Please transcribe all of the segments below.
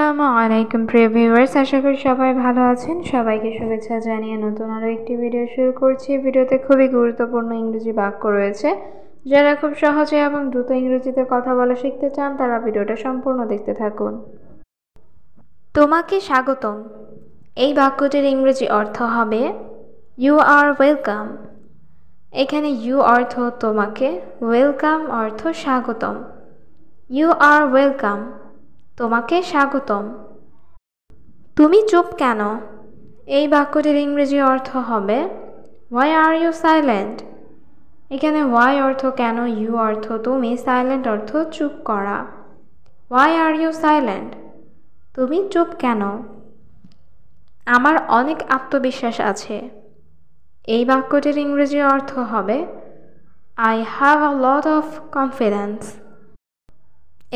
আসসালামু আলাইকুম প্রিয় ভিউয়ার্স, আশা করি সবাই ভালো আছেন। সবাইকে শুভেচ্ছা জানিয়ে নতুন আরও একটি ভিডিও শুরু করছি। ভিডিওতে খুবই গুরুত্বপূর্ণ ইংরেজি বাক্য রয়েছে। যারা খুব সহজে এবং দ্রুত ইংরেজিতে কথা বলা শিখতে চান তারা ভিডিওটা সম্পূর্ণ দেখতে থাকুন। তোমাকে স্বাগতম। এই বাক্যটির ইংরেজি অর্থ হবে ইউ আর ওয়েলকাম। এখানে ইউ অর্থ তোমাকে, ওয়েলকাম অর্থ স্বাগতম। ইউ আর ওয়েলকাম, তোমাকে স্বাগতম। তুমি চুপ কেন? এই বাক্যটির ইংরেজি অর্থ হবে হোয়াই আর ইউ সাইলেন্ট। এখানে হোয়াই অর্থ কেন, ইউ অর্থ তুমি, সাইলেন্ট অর্থ চুপ করা। হোয়াই আর ইউ সাইলেন্ট, তুমি চুপ কেন? আমার অনেক আত্মবিশ্বাস আছে। এই বাক্যটির ইংরেজি অর্থ হবে I have a lot of confidence.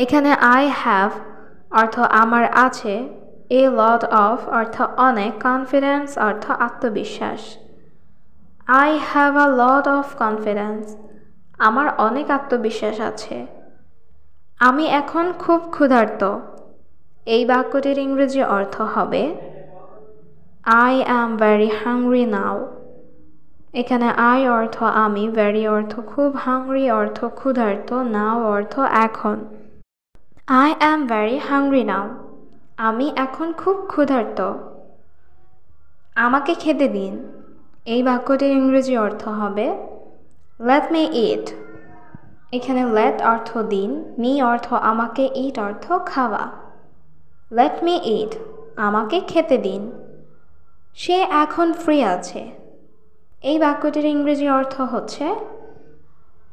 এখানে আই হ্যাভ অর্থ আমার আছে, এ লট অফ অর্থ অনেক, কনফিডেন্স অর্থ আত্মবিশ্বাস। I have a lot of confidence, আমার অনেক আত্মবিশ্বাস আছে। আমি এখন খুব ক্ষুধার্ত। এই বাক্যটির ইংরেজি অর্থ হবে I am very hungry now. এখানে আই অর্থ আমি, ভেরি অর্থ খুব, হাংরি অর্থ ক্ষুধার্ত, নাও অর্থ এখন। I am very hungry now. আমি এখন খুব ক্ষুধার্ত। আমাকে খেতে দিন। এই বাক্যটির ইংরেজি অর্থ হবে let me eat। এখানে let অর্থ দিন, me অর্থ আমাকে, eat অর্থ খাওয়া। let me eat, আমাকে খেতে দিন। সে এখন ফ্রি আছে। এই বাক্যটির ইংরেজি অর্থ হচ্ছে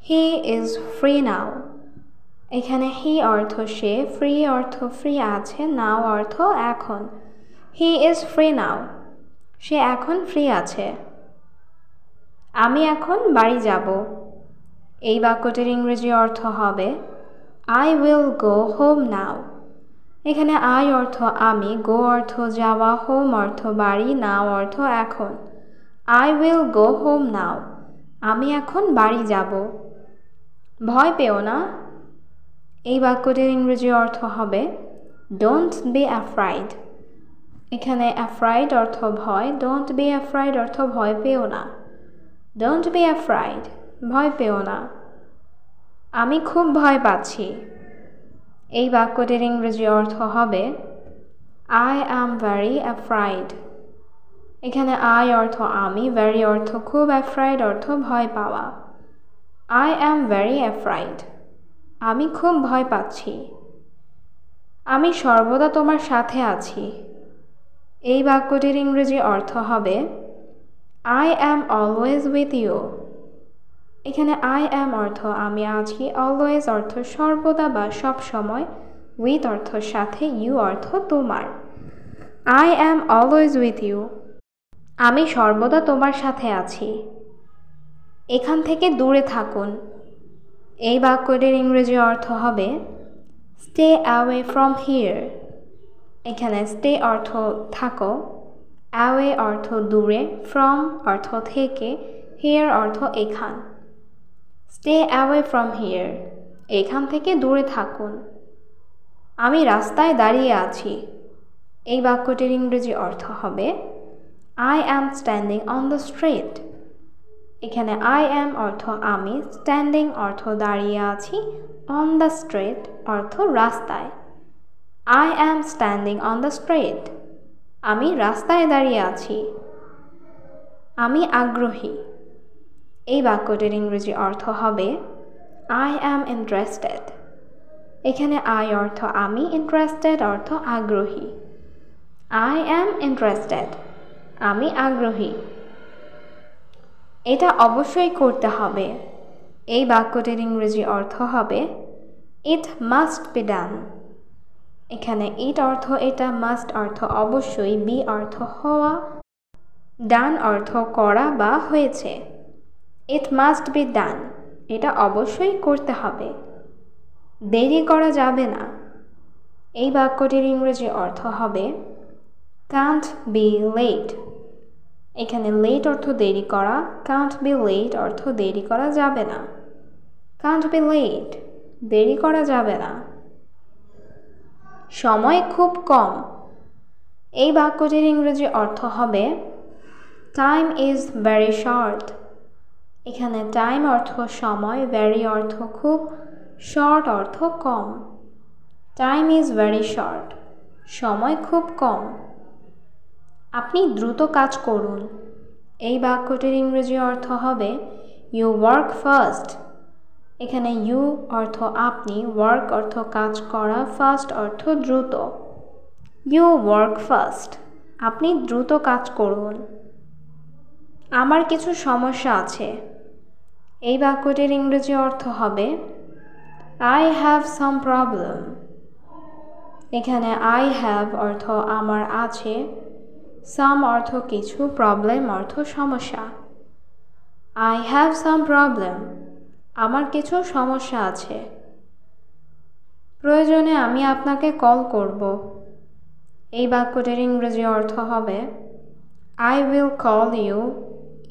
he is free now। এখানে হি অর্থ সে, ফ্রি অর্থ ফ্রি আছে, নাও অর্থ এখন। হি ইজ ফ্রি নাও, সে এখন ফ্রি আছে। আমি এখন বাড়ি যাব। এই বাক্যটির ইংরেজি অর্থ হবে I will go home now. এখানে আই অর্থ আমি, গো অর্থ যাওয়া, হোম অর্থ বাড়ি, নাও অর্থ এখন। I will go home now, আমি এখন বাড়ি যাব। ভয় পেও না। এই বাক্যটির ইংরেজি অর্থ হবে ডোন্ট বি অ্যাফ্রাইড। এখানে অ্যাফ্রাইড অর্থ ভয়, ডোন্ট বি অ্যাফ্রাইড অর্থ ভয় পেও না। ডোন্ট বি অ্যাফ্রাইড, ভয় পেও না। আমি খুব ভয় পাচ্ছি। এই বাক্যটির ইংরেজি অর্থ হবে আই অ্যাম ভেরি অ্যাফ্রাইড। এখানে আই অর্থ আমি, ভেরি অর্থ খুব, অ্যাফ্রাইড অর্থ ভয় পাওয়া। আই অ্যাম ভেরি অ্যাফ্রাইড, আমি খুব ভয় পাচ্ছি। আমি সর্বদা তোমার সাথে আছি। এই বাক্যটির ইংরেজি অর্থ হবে I am always with you. এখানে আই অ্যাম অর্থ আমি আছি, অলওয়েজ অর্থ সর্বদা বা সব সময়, উইথ অর্থ সাথে, ইউ অর্থ তোমার। I am always with you, আমি সর্বদা তোমার সাথে আছি। এখান থেকে দূরে থাকুন। এই বাক্যটির ইংরেজি অর্থ হবে স্টে অ্যাওয়ে ফ্রম হিয়ার। এখানে স্টে অর্থ থাকো, অ্যাওয়ে অর্থ দূরে, ফ্রম অর্থ থেকে, হিয়ার অর্থ এখান। স্টে অ্যাওয়ে ফ্রম হিয়ার, এখান থেকে দূরে থাকুন। আমি রাস্তায় দাঁড়িয়ে আছি। এই বাক্যটির ইংরেজি অর্থ হবে I am standing on the street. এখানে আই অ্যাম অর্থ আমি, স্ট্যান্ডিং অর্থ দাঁড়িয়ে আছি, অন দ্য স্ট্রিট অর্থ রাস্তায়। I am standing on the street, আমি রাস্তায় দাঁড়িয়ে আছি। আমি আগ্রহী। এই বাক্যটির ইংরেজি অর্থ হবে আই অ্যাম ইন্টারেস্টেড। এখানে আই অর্থ আমি, ইন্টারেস্টেড অর্থ আগ্রহী। আই অ্যাম ইন্টারেস্টেড, আমি আগ্রহী। এটা অবশ্যই করতে হবে। এই বাক্যটির ইংরেজি অর্থ হবে ইট মাস্ট বি ডান। এখানে ইট অর্থ এটা, মাস্ট অর্থ অবশ্যই, বি অর্থ হওয়া, ডান অর্থ করা বা হয়েছে। ইট মাস্ট বি ডান, এটা অবশ্যই করতে হবে। দেরি করা যাবে না। এই বাক্যটির ইংরেজি অর্থ হবে কান্ট বি লেট। এখানে লেট অর্থ দেরি করা, কান্ট বি লেট অর্থ দেরি করা যাবে না। কান্ট বি লেট, দেরি করা যাবে না। সময় খুব কম। এই বাক্যটির ইংরেজি অর্থ হবে টাইম ইজ ভেরি শর্ট। এখানে টাইম অর্থ সময়, ভেরি অর্থ খুব, শর্ট অর্থ কম। টাইম ইজ ভেরি শর্ট, সময় খুব কম। আপনি দ্রুত কাজ করুন। এই বাক্যটির ইংরেজি অর্থ হবে ইউ ওয়ার্ক ফাস্ট। এখানে ইউ অর্থ আপনি, ওয়ার্ক অর্থ কাজ করা, ফাস্ট অর্থ দ্রুত। ইউ ওয়ার্ক ফাস্ট, আপনি দ্রুত কাজ করুন। আমার কিছু সমস্যা আছে। এই বাক্যটির ইংরেজি অর্থ হবে আই হ্যাভ সাম প্রবলেম। এখানে আই হ্যাভ অর্থ আমার আছে, সাম অর্থ কিছু, প্রবলেম অর্থ সমস্যা। আই হ্যাভ সাম প্রবলেম, আমার কিছু সমস্যা আছে। প্রয়োজনে আমি আপনাকে কল করব। এই বাক্যটির ইংরেজি অর্থ হবে I will call you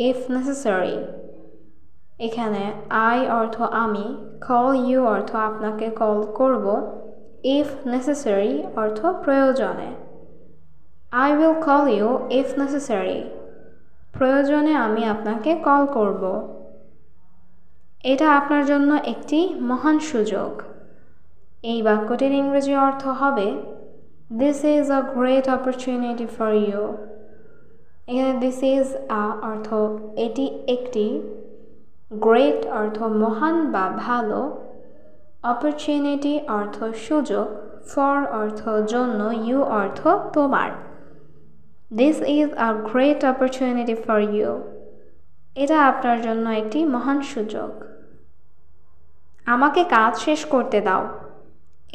if necessary. এখানে আই অর্থ আমি, কল ইউ অর্থ আপনাকে কল করব, ইফ নেসেসারি অর্থ প্রয়োজনে। I will call you if necessary, প্রয়োজনে আমি আপনাকে কল করব। এটা আপনার জন্য একটি মহান সুযোগ। এই বাক্যটির ইংরেজি অর্থ হবে this is a great opportunity for you. এখানে দিস ইজ আ অর্থ এটি একটি, গ্রেট অর্থ মহান বা ভালো, অপরচুনিটি অর্থ সুযোগ, ফর অর্থ জন্য, ইউ অর্থ তোমার। This is a great opportunity for you, এটা আপনার জন্য একটি মহান সুযোগ। আমাকে কাজ শেষ করতে দাও।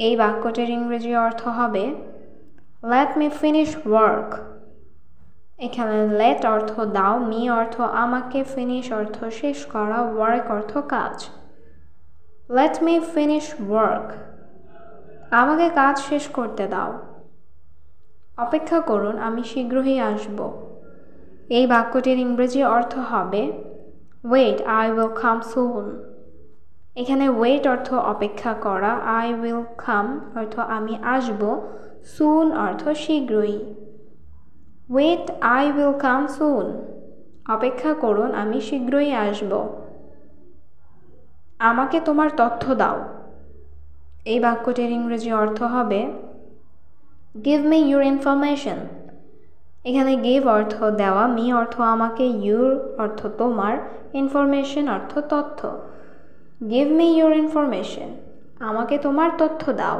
এই বাক্যটির ইংরেজি অর্থ হবে লেট মি ফিনিশ ওয়ার্ক। এখানে লেট অর্থ দাও, মি অর্থ আমাকে, ফিনিশ অর্থ শেষ করা, ওয়ার্ক অর্থ কাজ। লেট মি ফিনিশ ওয়ার্ক, আমাকে কাজ শেষ করতে দাও। অপেক্ষা করুন, আমি শীঘ্রই আসব। এই বাক্যটির ইংরেজি অর্থ হবে ওয়েট, আই উইল কাম সুন। এখানে ওয়েট অর্থ অপেক্ষা করা, আই উইল কাম অর্থ আমি আসব, সুন অর্থ শীঘ্রই। ওয়েট, আই উইল কাম সুন, অপেক্ষা করুন, আমি শীঘ্রই আসব। আমাকে তোমার তথ্য দাও। এই বাক্যটির ইংরেজি অর্থ হবে গিভ মি ইউর ইনফরমেশন। এখানে গিভ অর্থ দেওয়া, মি অর্থ আমাকে, ইউর অর্থ তোমার, ইনফরমেশন অর্থ তথ্য। গিভ মি ইউর ইনফরমেশন, আমাকে তোমার তথ্য দাও।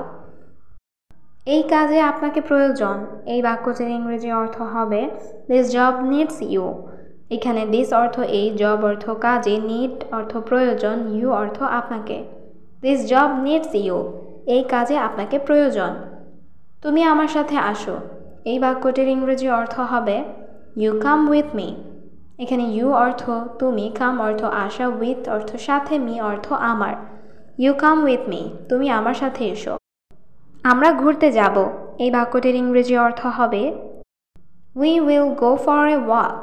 এই কাজে আপনাকে প্রয়োজন। এই বাক্যটির ইংরেজি অর্থ হবে দিস জব নিডস ইউ। এখানে দিস অর্থ এই, জব অর্থ কাজে, নিড অর্থ প্রয়োজন, ইউ অর্থ আপনাকে। দিস জব নিডস ইউ, এই কাজে আপনাকে প্রয়োজন। তুমি আমার সাথে আসো। এই বাক্যটির ইংরেজি অর্থ হবে ইউ কাম উইথ মি। এখানে ইউ অর্থ তুমি, কাম অর্থ আসা, উইথ অর্থ সাথে, মি অর্থ আমার। ইউ কাম উইথ মি, তুমি আমার সাথে এসো। আমরা ঘুরতে যাব। এই বাক্যটির ইংরেজি অর্থ হবে we will go for a walk.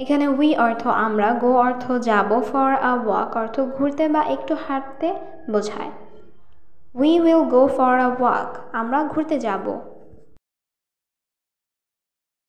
এখানে উই অর্থ আমরা, গো অর্থ যাব, ফর আ ওয়াক অর্থ ঘুরতে বা একটু হাঁটতে বোঝায়। We will go for a walk, আমরা ঘুরতে যাব।